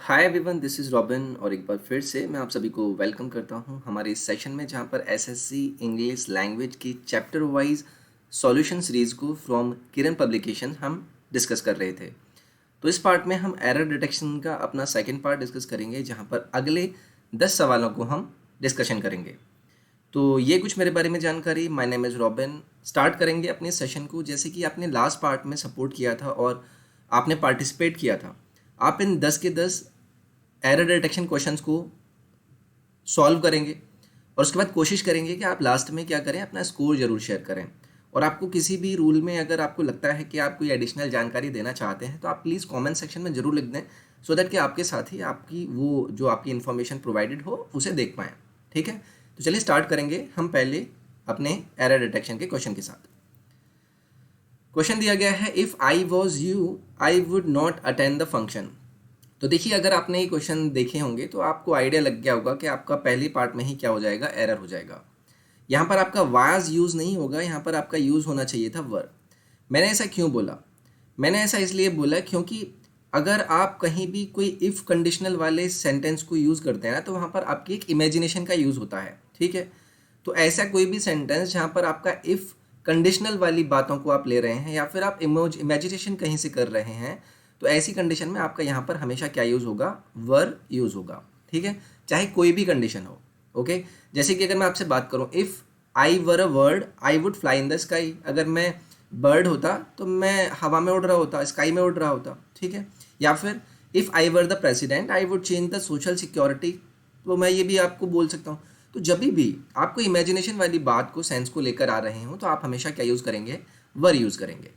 Hi everyone, this is robin और एक बार फिर से मैं आप सभी को वेलकम करता हूं हमारे इस सेशन में जहां पर एसएससी इंग्लिश लैंग्वेज की चैप्टर वाइज सॉल्यूशन सीरीज़ को फ्रॉम किरण पब्लिकेशन हम डिस्कस कर रहे थे। तो इस पार्ट में हम एरर डिटेक्शन का अपना सेकंड पार्ट डिस्कस करेंगे जहां पर अगले 10 सवालों को हम डिस्कशन करेंगे। तो ये कुछ मेरे बारे में जानकारी। My name is robin. Start करेंगे अपने सेशन को। जैसे कि आपने लास्ट पार्ट में सपोर्ट किया था और आपने पार्टिसिपेट किया था, आप इन 10 के 10 एरर डिटेक्शन क्वेश्चंस को सॉल्व करेंगे और उसके बाद कोशिश करेंगे कि आप लास्ट में क्या करें, अपना स्कोर जरूर शेयर करें। और आपको किसी भी रूल में अगर आपको लगता है कि आप कोई एडिशनल जानकारी देना चाहते हैं तो आप प्लीज़ कमेंट सेक्शन में ज़रूर लिख दें, सो दैट कि आपके साथी आपकी वो जो आपकी इन्फॉर्मेशन प्रोवाइडेड हो उसे देख पाएँ। ठीक है, तो चलिए स्टार्ट करेंगे हम पहले अपने एरर डिटेक्शन के क्वेश्चन के साथ। क्वेश्चन दिया गया है, if I was you I would not attend the function. तो देखिए, अगर आपने ये क्वेश्चन देखे होंगे तो आपको आइडिया लग गया होगा कि आपका पहले पार्ट में ही क्या हो जाएगा, एरर हो जाएगा। यहाँ पर आपका वाज यूज़ नहीं होगा, यहाँ पर आपका यूज़ होना चाहिए था वर्ब। मैंने ऐसा क्यों बोला? मैंने ऐसा इसलिए बोला क्योंकि अगर आप कहीं भी कोई इफ़ कंडीशनल वाले सेंटेंस को यूज़ करते हैं ना, तो वहाँ पर आपकी एक इमेजिनेशन का यूज़ होता है। ठीक है, तो ऐसा कोई भी सेंटेंस जहाँ पर आपका इफ़ कंडीशनल वाली बातों को आप ले रहे हैं या फिर आप इमेजिनेशन कहीं से कर रहे हैं, तो ऐसी कंडीशन में आपका यहाँ पर हमेशा क्या यूज़ होगा, वर यूज़ होगा। ठीक है, चाहे कोई भी कंडीशन हो। ओके, जैसे कि अगर मैं आपसे बात करूँ, if I were a word I would fly in the sky. अगर मैं बर्ड होता तो मैं हवा में उड़ रहा होता, स्काई में उड़ रहा होता। ठीक है, या फिर if I were the president I would change the social security, तो मैं ये भी आपको बोल सकता हूँ। तो जब भी आपको इमेजिनेशन वाली बात को, सेंस को लेकर आ रहे हो, तो आप हमेशा क्या यूज़ करेंगे, वर यूज़ करेंगे।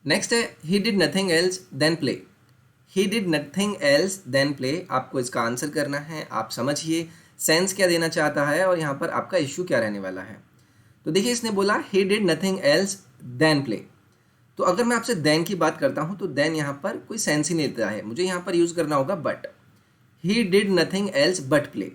नेक्स्ट है, he did nothing else than play. He did nothing else than play, आपको इसका आंसर करना है। आप समझिए सेंस क्या देना चाहता है और यहाँ पर आपका इश्यू क्या रहने वाला है। तो देखिए, इसने बोला he did nothing else than play. तो अगर मैं आपसे देन की बात करता हूँ तो देन यहाँ पर कोई सेंस ही नहीं देता है, मुझे यहाँ पर यूज़ करना होगा but. He did nothing else but play.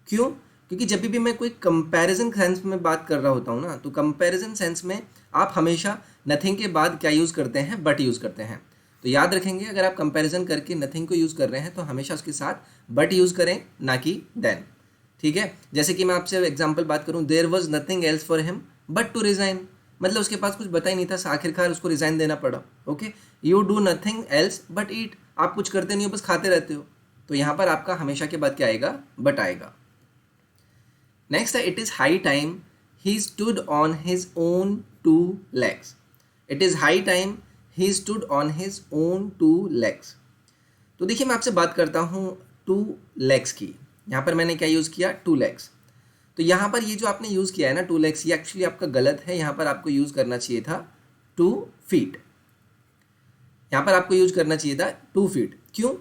क्यों? क्योंकि जब भी मैं कोई कंपैरिजन सेंस में बात कर रहा होता हूँ ना, तो कंपैरिजन सेंस में आप हमेशा नथिंग के बाद क्या यूज़ करते हैं, बट यूज़ करते हैं। तो याद रखेंगे, अगर आप कंपैरिजन करके नथिंग को यूज़ कर रहे हैं तो हमेशा उसके साथ बट यूज़ करें, ना कि देन। ठीक है, जैसे कि मैं आपसे एग्जाम्पल बात करूँ, there was nothing else for him but to resign. मतलब उसके पास कुछ बता ही नहीं था, आखिरकार उसको रिज़ाइन देना पड़ा। Okay, you do nothing else but eat. आप कुछ करते नहीं हो, बस खाते रहते हो। तो यहाँ पर आपका हमेशा के बाद क्या आएगा, बट आएगा। नेक्स्ट है, it is high time he stood on his own two legs. It is high time he stood on his own two legs. तो देखिए, मैं आपसे बात करता हूँ टू लेग्स की। यहाँ पर मैंने क्या यूज़ किया, टू लेग्स। तो यहाँ पर ये जो आपने यूज़ किया है ना, टू लेग्स, ये एक्चुअली आपका गलत है। यहाँ पर आपको यूज़ करना चाहिए था टू फीट। यहाँ पर आपको यूज़ करना चाहिए था टू फीट। क्यों?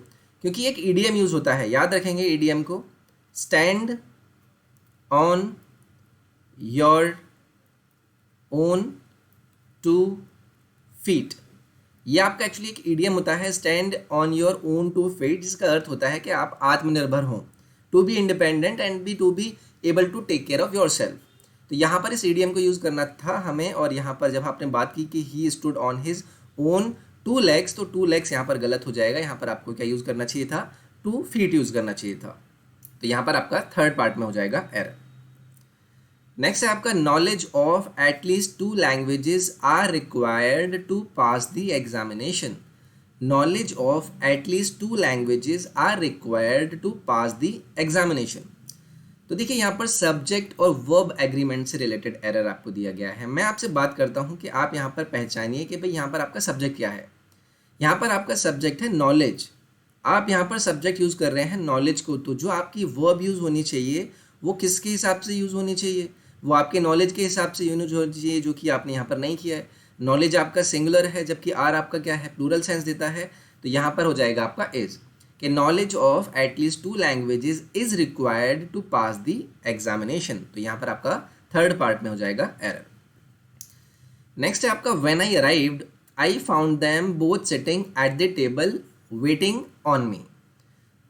क्योंकि एक ईडीएम यूज़ होता है, याद रखेंगे ईडीएम को, stand on your own two feet. ये आपका एक्चुअली एक ईडियम होता है, stand on your own two feet, जिसका अर्थ होता है कि आप आत्मनिर्भर हों, to be independent and be to be able to take care of your self. तो यहाँ पर इस ईडियम को यूज़ करना था हमें। और यहाँ पर जब आपने बात की कि he stood on his own two legs, तो टू लेग्स यहाँ पर गलत हो जाएगा। यहाँ पर आपको क्या यूज़ करना चाहिए था, टू फीट यूज़ करना चाहिए था। तो यहाँ पर आपका थर्ड पार्ट में हो जाएगा एरर। नेक्स्ट है आपका, knowledge of at least two languages are required to pass the examination. Knowledge of at least two languages are required to pass the examination. तो देखिए, यहाँ पर सब्जेक्ट और वर्ब एग्रीमेंट से रिलेटेड एरर आपको दिया गया है। मैं आपसे बात करता हूँ कि आप यहाँ पर पहचानिए कि भाई यहाँ पर आपका सब्जेक्ट क्या है। यहाँ पर आपका सब्जेक्ट है नॉलेज। आप यहाँ पर सब्जेक्ट यूज़ कर रहे हैं नॉलेज को, तो जो आपकी वर्ब यूज़ होनी चाहिए वो किसके हिसाब से यूज़ होनी चाहिए, वो आपके नॉलेज के हिसाब से यूज होनी चाहिए, जो कि आपने यहाँ पर नहीं किया है। नॉलेज आपका सिंगुलर है, जबकि आर आपका क्या है, प्लूरल सेंस देता है। तो यहाँ पर हो जाएगा आपका इज, कि knowledge of at least two languages is required to pass the examination. तो यहाँ पर आपका थर्ड पार्ट में हो जाएगा एरर। नेक्स्ट है आपका, when I arrived I found them both sitting at the table waiting on me.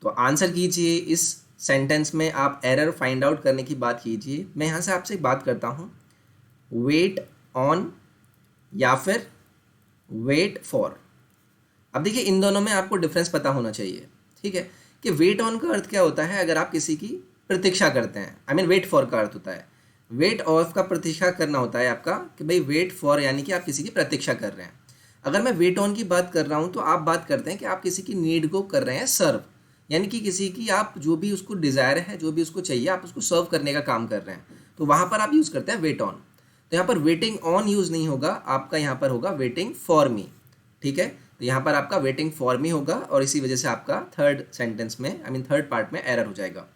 तो आंसर कीजिए, इस सेंटेंस में आप एरर फाइंड आउट करने की बात कीजिए। मैं यहाँ से आपसे बात करता हूँ, वेट ऑन या फिर वेट फॉर। अब देखिए, इन दोनों में आपको डिफरेंस पता होना चाहिए। ठीक है, कि वेट ऑन का अर्थ क्या होता है, अगर आप किसी की प्रतीक्षा करते हैं, आई मीन वेट फॉर का अर्थ होता है, वेट ऑफ का प्रतीक्षा करना होता है आपका, कि भाई वेट फॉर यानी कि आप किसी की प्रतीक्षा कर रहे हैं। अगर मैं वेट ऑन की बात कर रहा हूँ तो आप बात करते हैं कि आप किसी की नीड को कर रहे हैं सर्व, यानी कि किसी की आप जो भी उसको डिज़ायर है, जो भी उसको चाहिए, आप उसको सर्व करने का काम कर रहे हैं, तो वहाँ पर आप यूज़ करते हैं वेट ऑन। तो यहाँ पर वेटिंग ऑन यूज़ नहीं होगा, आपका यहाँ पर होगा वेटिंग फॉर मी, ठीक है। तो यहाँ पर आपका वेटिंग फॉर मी होगा और इसी वजह से आपका थर्ड सेंटेंस में, आई मीन थर्ड पार्ट में एरर हो जाएगा।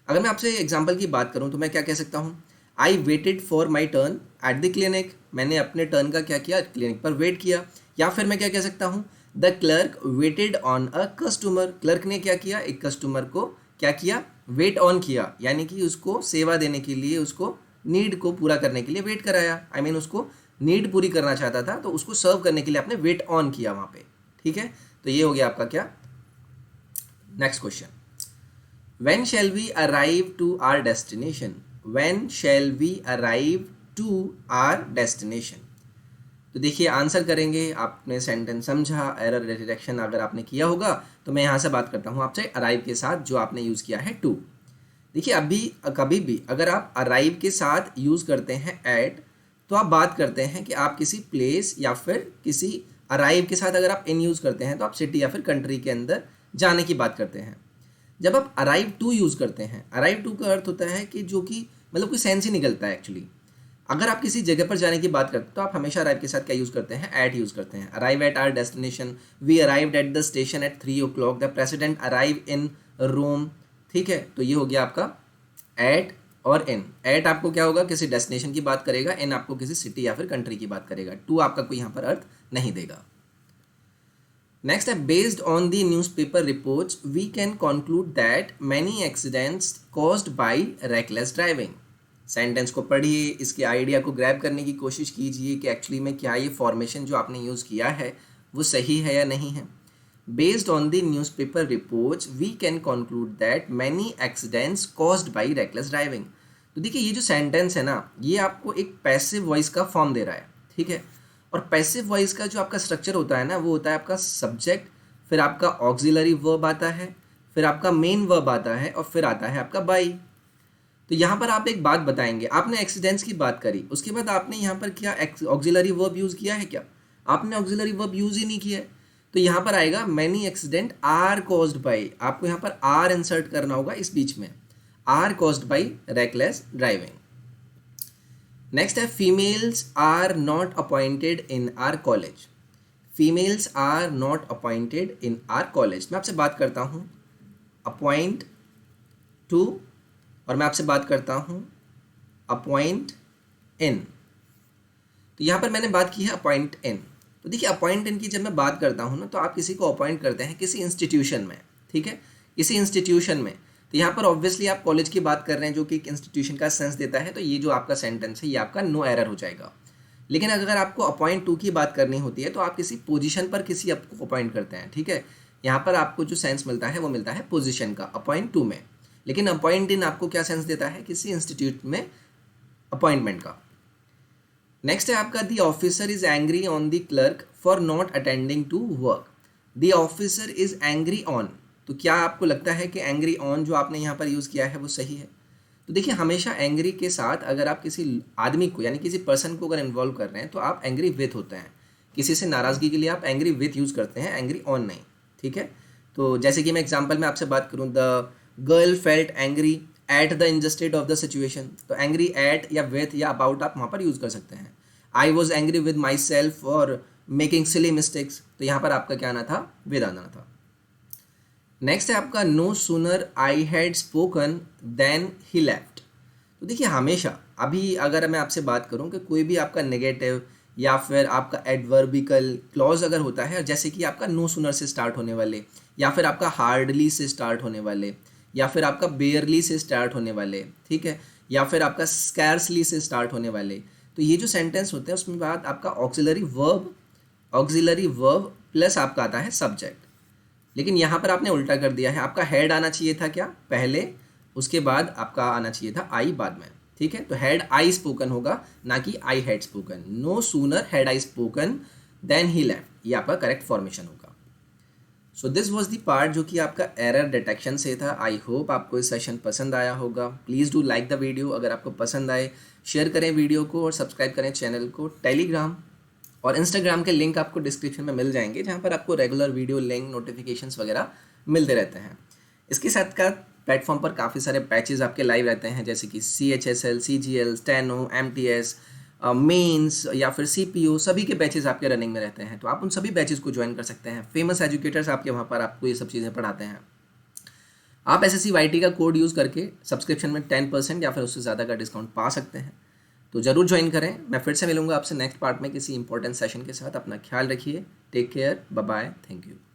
अगर मैं आपसे एग्जाम्पल की बात करूँ तो मैं क्या कह सकता हूँ, I waited for my turn at the clinic, मैंने अपने टर्न का क्या किया, क्लिनिक पर वेट किया। या फिर मैं क्या कह सकता हूँ, the clerk waited on a customer, clerk ने क्या किया, एक कस्टमर को क्या किया, वेट ऑन किया, यानी कि उसको सेवा देने के लिए, उसको नीड को पूरा करने के लिए वेट कराया, आई मीन उसको नीड पूरी करना चाहता था तो उसको सर्व करने के लिए आपने वेट ऑन किया वहाँ पे, ठीक है। तो ये हो गया आपका क्या, next question, when shall we arrive to our destination, when shall we arrive to our destination। तो देखिए आंसर करेंगे, आपने सेंटेंस समझा, एरर डिटेक्शन अगर आपने किया होगा तो मैं यहाँ से बात करता हूँ आपसे अराइव के साथ जो आपने यूज़ किया है टू। देखिए अभी कभी भी अगर आप अराइव के साथ यूज़ करते हैं एट, तो आप बात करते हैं कि आप किसी प्लेस या फिर किसी, अराइव के साथ अगर आप इन यूज़ करते हैं तो आप सिटी या फिर कंट्री के अंदर जाने की बात करते हैं। जब आप अराइव टू यूज़ करते हैं, अराइव टू का अर्थ होता है कि जो कि मतलब कोई सेंस ही निकलता है एक्चुअली। अगर आप किसी जगह पर जाने की बात करते हैं तो आप हमेशा अराइव के साथ क्या यूज़ करते हैं, एट यूज़ करते हैं। Arrive at our destination, we arrived at the station at 3 o'clock, the president arrive in Rome, ठीक है। तो ये हो गया आपका एट और इन। एट आपको क्या होगा, किसी डेस्टिनेशन की बात करेगा, इन आपको किसी सिटी या फिर कंट्री की बात करेगा, टू आपका कोई यहाँ पर अर्थ नहीं देगा। नेक्स्ट है, based on the newspaper reports we can conclude that many accidents caused by reckless driving. Sentence को पढ़िए, इसके आइडिया को ग्रैब करने की कोशिश कीजिए कि एक्चुअली में क्या ये फॉर्मेशन जो आपने यूज़ किया है वो सही है या नहीं है। Based on the newspaper reports we can conclude that many accidents caused by reckless driving. तो देखिए ये जो सेंटेंस है ना, ये आपको एक पैसिव वॉइस का फॉर्म दे रहा है, ठीक है। और पैसिव वॉइस का जो आपका स्ट्रक्चर होता है ना, वो होता है आपका सब्जेक्ट, फिर आपका ऑक्सिलरी वर्ब आता है, फिर आपका मेन वर्ब आता है और फिर आता है आपका बाई। तो यहाँ पर आप एक बात बताएंगे, आपने एक्सीडेंट्स की बात करी, उसके बाद आपने यहाँ पर क्या ऑक्सिलरी वर्ब यूज़ किया है क्या, आपने ऑक्सिलरी वर्ब यूज़ ही नहीं किया है। तो यहाँ पर आएगा many accident are caused by, आपको यहाँ पर आर इंसर्ट करना होगा इस बीच में, are caused by reckless driving. Next है, females are not appointed in our college, females are not appointed in our college. मैं आपसे बात करता हूँ अपॉइंट टू और मैं आपसे बात करता हूँ अपॉइंट इन। तो यहाँ पर मैंने बात की है अपॉइंट इन। तो देखिए अपॉइंट इन की जब मैं बात करता हूँ ना, तो आप किसी को अपॉइंट करते हैं किसी इंस्टीट्यूशन में, ठीक है, किसी इंस्टीट्यूशन में। तो यहाँ पर ऑब्वियसली आप कॉलेज की बात कर रहे हैं जो कि एक इंस्टीट्यूशन का सेंस देता है, तो ये जो आपका सेंटेंस है ये आपका नो एरर हो जाएगा। लेकिन अगर आपको अपॉइंट टू की बात करनी होती है तो आप किसी पोजीशन पर किसी आपको अपॉइंट करते हैं, ठीक है। यहाँ पर आपको जो सेंस मिलता है वो मिलता है पोजीशन का अपॉइंट टू में, लेकिन अपॉइंट इन आपको क्या सेंस देता है, किसी इंस्टीट्यूट में अपॉइंटमेंट का। नेक्स्ट है आपका, the officer is angry on the clerk for not attending to work, the officer is angry on. तो क्या आपको लगता है कि एंग्री ऑन जो आपने यहाँ पर यूज़ किया है वो सही है। तो देखिए हमेशा एंग्री के साथ अगर आप किसी आदमी को यानी किसी पर्सन को अगर इन्वॉल्व कर रहे हैं तो आप एंग्री विथ होते हैं, किसी से नाराज़गी के लिए आप एंग्री विथ यूज़ करते हैं, एंग्री ऑन नहीं, ठीक है। तो जैसे कि मैं एग्जाम्पल में आपसे बात करूँ, the girl felt angry at the injustice of the situation, तो एंग्री एट या विथ या अबाउट आप वहाँ पर यूज़ कर सकते हैं। I was angry with my self for making silly mistakes, तो यहाँ पर आपका क्या आना था, विद आना था। नेक्स्ट है आपका, no sooner I had spoken than he left. तो देखिए हमेशा अभी अगर मैं आपसे बात करूं कि कोई भी आपका नेगेटिव या फिर आपका एडवर्बिकल क्लॉज अगर होता है, जैसे कि आपका नो सूनर से स्टार्ट होने वाले, या फिर आपका हार्डली से स्टार्ट होने वाले, या फिर आपका बेयरली से स्टार्ट होने वाले, ठीक है, या फिर आपका स्कैर्सली से स्टार्ट होने वाले, तो ये जो सेंटेंस होते हैं उसमें बाद आपका ऑक्सिलरी वर्ब प्लस आपका आता है सब्जेक्ट। लेकिन यहाँ पर आपने उल्टा कर दिया है, आपका हेड आना चाहिए था क्या पहले, उसके बाद आपका आना चाहिए था आई बाद में, ठीक है। तो हैड आई स्पोकन होगा, ना कि I had spoken. No sooner had I spoken than he left, ये आपका करेक्ट फॉर्मेशन होगा। So this was the part जो कि आपका एरर डिटेक्शन से था। आई होप आपको इस सेशन पसंद आया होगा। Please do like the video. अगर आपको पसंद आए शेयर करें वीडियो को और सब्सक्राइब करें चैनल को। टेलीग्राम और इंस्टाग्राम के लिंक आपको डिस्क्रिप्शन में मिल जाएंगे, जहाँ पर आपको रेगुलर वीडियो लिंक नोटिफिकेशंस वगैरह मिलते रहते हैं। इसके साथ का प्लेटफॉर्म पर काफ़ी सारे बैचेज आपके लाइव रहते हैं, जैसे कि CHSL, CGL, steno, MTS, mains या फिर CPO, सभी के बैचेज आपके रनिंग में रहते हैं। तो आप उन सभी बैचेज को ज्वाइन कर सकते हैं। फेमस एजुकेटर्स आपके वहाँ पर आपको ये सब चीज़ें पढ़ाते हैं। आप SSC YT का कोड यूज़ करके सब्सक्रिप्शन में 10% या फिर उससे ज़्यादा का डिस्काउंट पा सकते हैं। तो ज़रूर ज्वाइन करें। मैं फिर से मिलूंगा आपसे नेक्स्ट पार्ट में किसी इंपॉर्टेंट सेशन के साथ। अपना ख्याल रखिए। Take care. Bye bye. Thank you.